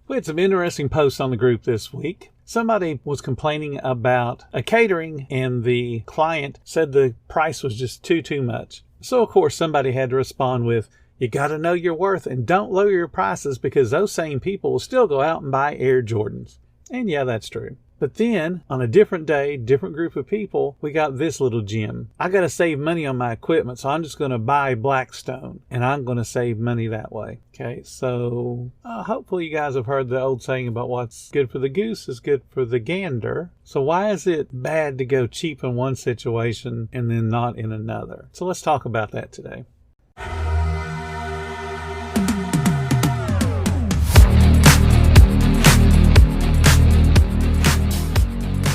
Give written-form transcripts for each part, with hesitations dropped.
We had some interesting posts on the group this week. Somebody was complaining about a catering and the client said the price was just too much. So of course somebody had to respond with, you got to know your worth and don't lower your prices because those same people will still go out and buy Air Jordans. And yeah, that's true. But then, on a different day, different group of people, we got this little gem. I got to save money on my equipment, so I'm just going to buy Blackstone, and I'm going to save money that way. Okay, so hopefully you guys have heard the old saying about what's good for the goose is good for the gander. So why is it bad to go cheap in one situation and then not in another? So let's talk about that today.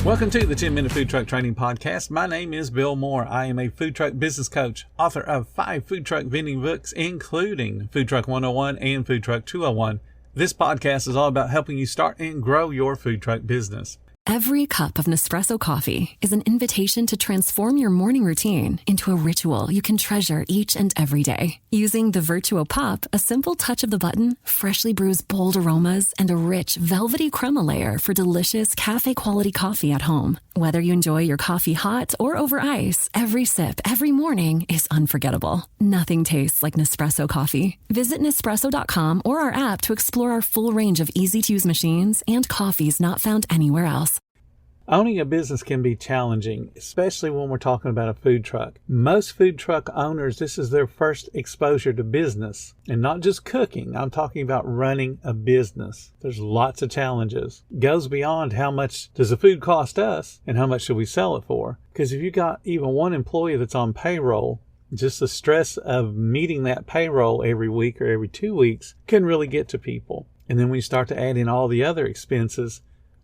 Welcome to the 10-Minute Food Truck Training Podcast. My name is Bill Moore. I am a food truck business coach, author of 5 food truck vending books, including Food Truck 101 and Food Truck 201. This podcast is all about helping you start and grow your food truck business. Every cup of Nespresso coffee is an invitation to transform your morning routine into a ritual you can treasure each and every day. Using the Vertuo Pup, a simple touch of the button freshly brews bold aromas and a rich, velvety crema layer for delicious cafe-quality coffee at home. Whether you enjoy your coffee hot or over ice, every sip, every morning is unforgettable. Nothing tastes like Nespresso coffee. Visit Nespresso.com or our app to explore our full range of easy-to-use machines and coffees not found anywhere else. Owning a business can be challenging, especially when we're talking about a food truck. Most food truck owners, this is their first exposure to business. And not just cooking, I'm talking about running a business. There's lots of challenges. It goes beyond how much does the food cost us and how much should we sell it for. Because if you got even one employee that's on payroll, just the stress of meeting that payroll every week or every 2 weeks can really get to people. And then when you start to add in all the other expenses,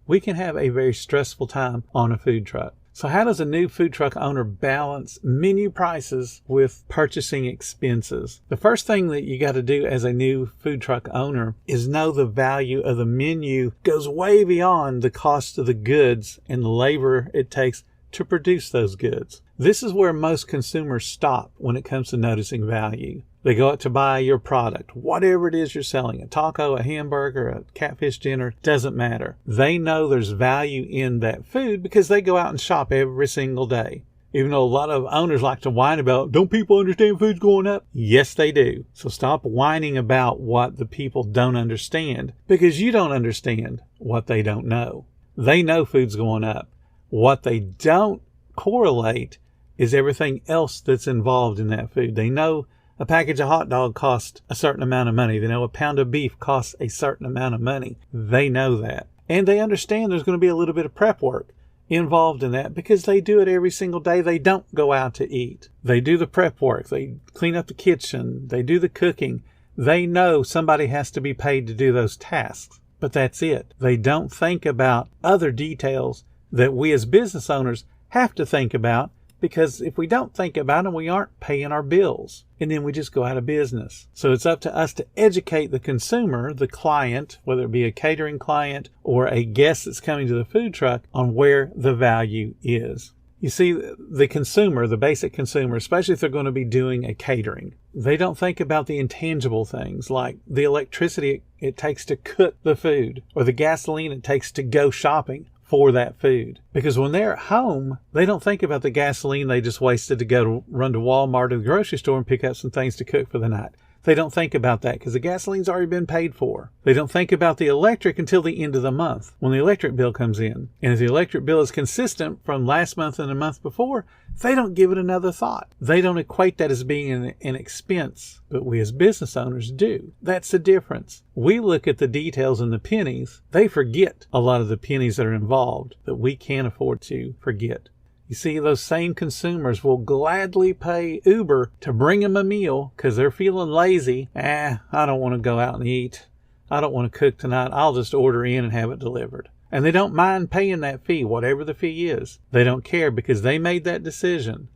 we can have a very stressful time on a food truck. So how does a new food truck owner balance menu prices with purchasing expenses? The first thing that you got to do as a new food truck owner is know the value of the menu goes way beyond the cost of the goods and the labor it takes to produce those goods. This is where most consumers stop when it comes to noticing value. They go out to buy your product, whatever it is you're selling, a taco, a hamburger, a catfish dinner, doesn't matter. They know there's value in that food because they go out and shop every single day. Even though a lot of owners like to whine about, don't people understand food's going up? Yes, they do. So stop whining about what the people don't understand because you don't understand what they don't know. They know food's going up. What they don't correlate is everything else that's involved in that food. They know a package of hot dog costs a certain amount of money. They know a pound of beef costs a certain amount of money. They know that. And they understand there's going to be a little bit of prep work involved in that because they do it every single day. They don't go out to eat. They do the prep work. They clean up the kitchen. They do the cooking. They know somebody has to be paid to do those tasks. But that's it. They don't think about other details that we as business owners have to think about, because if we don't think about them, we aren't paying our bills. And then we just go out of business. So it's up to us to educate the consumer, the client, whether it be a catering client or a guest that's coming to the food truck, on where the value is. You see, the consumer, the basic consumer, especially if they're going to be doing a catering, they don't think about the intangible things like the electricity it takes to cook the food or the gasoline it takes to go shopping for that food. Because when they're at home, they don't think about the gasoline they just wasted to go to run to Walmart or the grocery store and pick up some things to cook for the night. They don't think about that because the gasoline's already been paid for. They don't think about the electric until the end of the month when the electric bill comes in. And if the electric bill is consistent from last month and the month before, they don't give it another thought. They don't equate that as being an expense, but we as business owners do. That's the difference. We look at the details and the pennies. They forget a lot of the pennies that are involved that we can't afford to forget. You see, those same consumers will gladly pay Uber to bring them a meal because they're feeling lazy. I don't want to go out and eat. I don't want to cook tonight. I'll just order in and have it delivered. And they don't mind paying that fee, whatever the fee is. They don't care because they made that decision.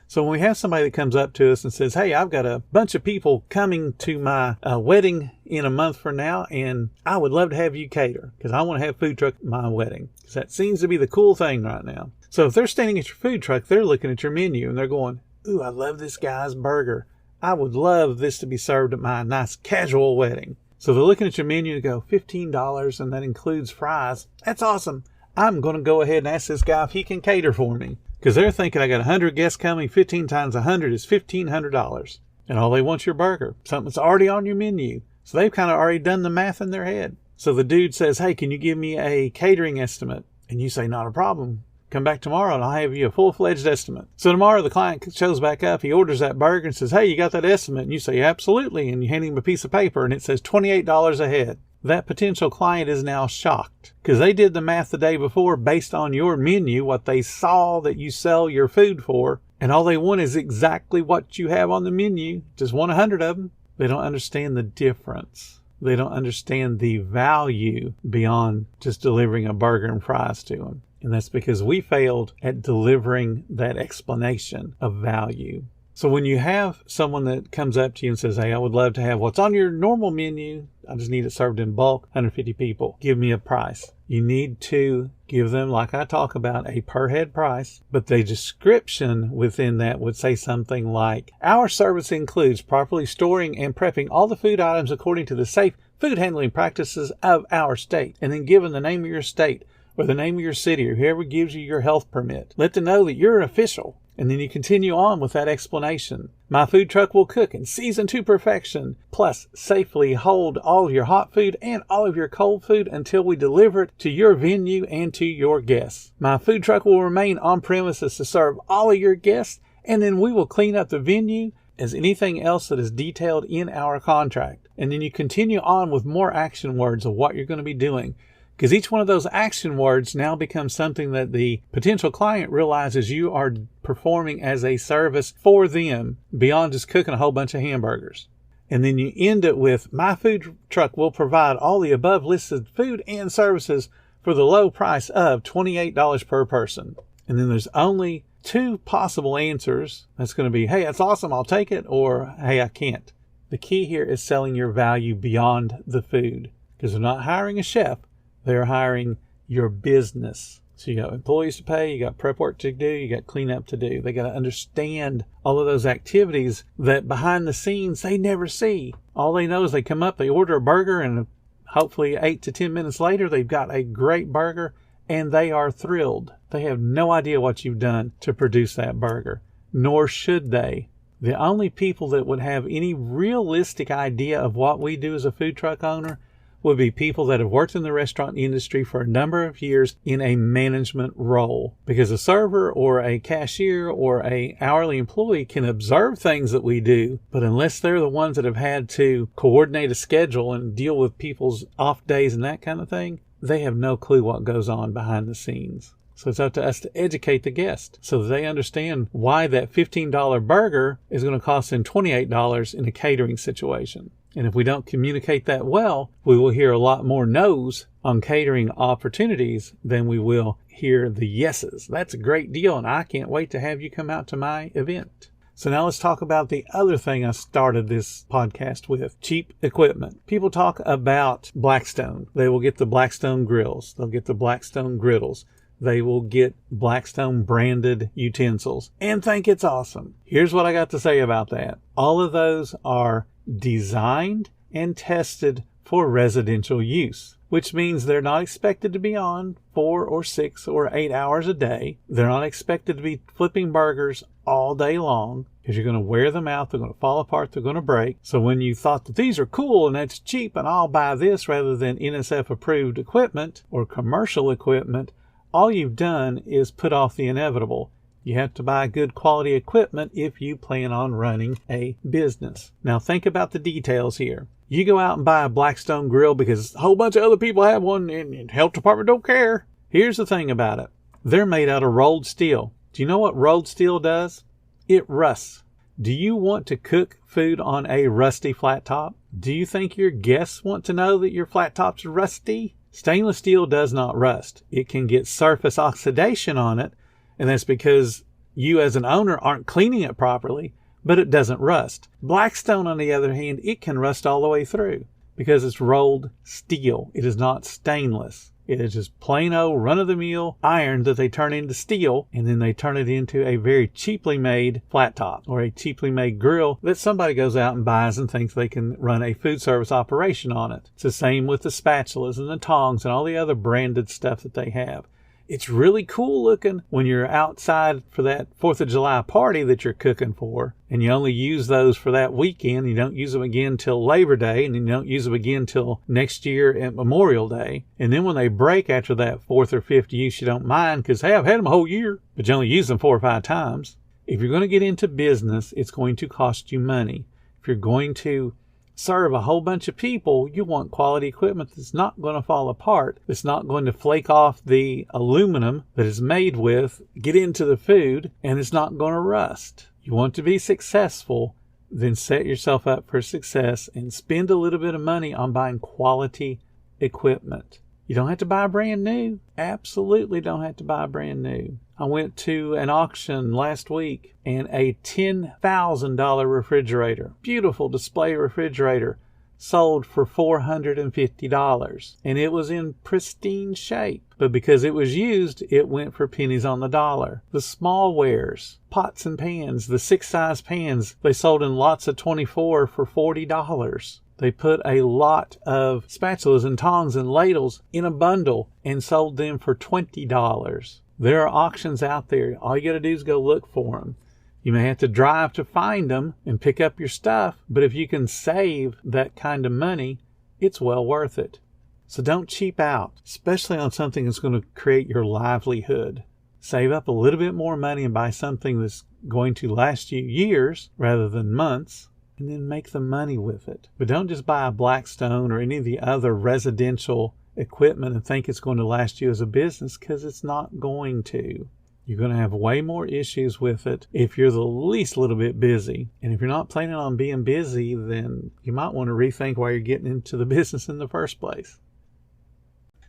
So when we have somebody that comes up to us and says, hey, I've got a bunch of people coming to my wedding in a month from now, and I would love to have you cater because I want to have food truck at my wedding. Because that seems to be the cool thing right now. So if they're standing at your food truck, they're looking at your menu and they're going, ooh, I love this guy's burger. I would love this to be served at my nice casual wedding. So they're looking at your menu and go, $15 and that includes fries. That's awesome. I'm going to go ahead and ask this guy if he can cater for me. Because they're thinking I got 100 guests coming, 15 times 100 is $1,500. And all they want's your burger, something that's already on your menu. So they've kind of already done the math in their head. So the dude says, hey, can you give me a catering estimate? And you say, not a problem. Come back tomorrow and I'll have you a full-fledged estimate. So tomorrow the client shows back up, he orders that burger and says, hey, you got that estimate? And you say, absolutely. And you hand him a piece of paper and it says $28 a head. That potential client is now shocked because they did the math the day before based on your menu, what they saw that you sell your food for, and all they want is exactly what you have on the menu, just 100 of them. They don't understand the difference. They don't understand the value beyond just delivering a burger and fries to them. And that's because we failed at delivering that explanation of value. So when you have someone that comes up to you and says, hey, I would love to have what's on your normal menu, I just need it served in bulk, 150 people, give me a price. You need to give them, like I talk about, a per head price, but the description within that would say something like, our service includes properly storing and prepping all the food items according to the safe food handling practices of our state, and then given the name of your state or the name of your city or whoever gives you your health permit. Let them know that you're an official. And then you continue on with that explanation. My food truck will cook and season to perfection, plus safely hold all of your hot food and all of your cold food until we deliver it to your venue and to your guests. My food truck will remain on premises to serve all of your guests, and then we will clean up the venue as anything else that is detailed in our contract. And then you continue on with more action words of what you're going to be doing. Because each one of those action words now becomes something that the potential client realizes you are performing as a service for them beyond just cooking a whole bunch of hamburgers. And then you end it with, my food truck will provide all the above listed food and services for the low price of $28 per person. And then there's only two possible answers. That's going to be, hey, that's awesome, I'll take it, or hey, I can't. The key here is selling your value beyond the food, because they're not hiring a chef. They're hiring your business. So you got employees to pay, you got prep work to do, you got cleanup to do. They got to understand all of those activities that behind the scenes they never see. All they know is they come up, they order a burger, and hopefully 8 to 10 minutes later, they've got a great burger and they are thrilled. They have no idea what you've done to produce that burger, nor should they. The only people that would have any realistic idea of what we do as a food truck owner would be people that have worked in the restaurant industry for a number of years in a management role. Because a server or a cashier or a hourly employee can observe things that we do, but unless they're the ones that have had to coordinate a schedule and deal with people's off days and that kind of thing, they have no clue what goes on behind the scenes. So it's up to us to educate the guest so that they understand why that $15 burger is going to cost them $28 in a catering situation. And if we don't communicate that well, we will hear a lot more no's on catering opportunities than we will hear the yeses. That's a great deal, and I can't wait to have you come out to my event. So now let's talk about the other thing I started this podcast with, cheap equipment. People talk about Blackstone. They will get the Blackstone grills. They'll get the Blackstone griddles. They will get Blackstone branded utensils and think it's awesome. Here's what I got to say about that. All of those are designed and tested for residential use, which means they're not expected to be on 4 or 6 or 8 hours a day. They're not expected to be flipping burgers all day long because you're going to wear them out. They're going to fall apart. They're going to break. So when you thought that these are cool and that's cheap and I'll buy this rather than NSF approved equipment or commercial equipment, all you've done is put off the inevitable. You have to buy good quality equipment if you plan on running a business. Now think about the details here. You go out and buy a Blackstone grill because a whole bunch of other people have one and the health department don't care. Here's the thing about it. They're made out of rolled steel. Do you know what rolled steel does? It rusts. Do you want to cook food on a rusty flat top? Do you think your guests want to know that your flat top's rusty? Stainless steel does not rust. It can get surface oxidation on it, and that's because you as an owner aren't cleaning it properly, but it doesn't rust. Blackstone, on the other hand, it can rust all the way through because it's rolled steel. It is not stainless. It is just plain old run-of-the-mill iron that they turn into steel, and then they turn it into a very cheaply made flat top or a cheaply made grill that somebody goes out and buys and thinks they can run a food service operation on it. It's the same with the spatulas and the tongs and all the other branded stuff that they have. It's really cool looking when you're outside for that 4th of July party that you're cooking for, and you only use those for that weekend. You don't use them again till Labor Day, and you don't use them again till next year at Memorial Day. And then when they break after that 4th or 5th use, you don't mind because, hey, I've had them a whole year, but you only use them 4 or 5 times. If you're going to get into business, it's going to cost you money. If you're going to serve a whole bunch of people, you want quality equipment that's not going to fall apart, that's not going to flake off the aluminum that it's made with, get into the food, and it's not going to rust. You want to be successful, then set yourself up for success and spend a little bit of money on buying quality equipment. You don't have to buy brand new. Absolutely don't have to buy brand new. I went to an auction last week and a $10,000 refrigerator, beautiful display refrigerator, sold for $450. And it was in pristine shape. But because it was used, it went for pennies on the dollar. The small wares, pots and pans, the 6-size pans, they sold in lots of 24 for $40. They put a lot of spatulas and tongs and ladles in a bundle and sold them for $20. There are auctions out there. All you got to do is go look for them. You may have to drive to find them and pick up your stuff, but if you can save that kind of money, it's well worth it. So don't cheap out, especially on something that's going to create your livelihood. Save up a little bit more money and buy something that's going to last you years rather than months, and then make the money with it. But don't just buy a Blackstone or any of the other residential equipment and think it's going to last you as a business, because it's not going to. You're going to have way more issues with it if you're the least little bit busy. And if you're not planning on being busy, then you might want to rethink why you're getting into the business in the first place.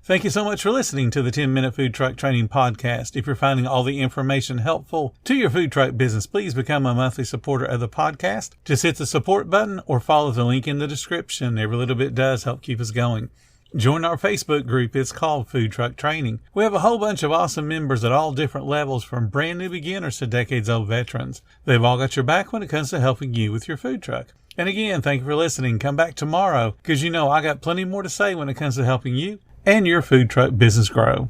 Thank you so much for listening to the 10-Minute Food Truck Training Podcast. If you're finding all the information helpful to your food truck business, please become a monthly supporter of the podcast. Just hit the support button or follow the link in the description. Every little bit does help keep us going. Join our Facebook group. It's called Food Truck Training. We have a whole bunch of awesome members at all different levels, from brand new beginners to decades-old veterans. They've all got your back when it comes to helping you with your food truck. And again, thank you for listening. Come back tomorrow, because you know I got plenty more to say when it comes to helping you and your food truck business grow.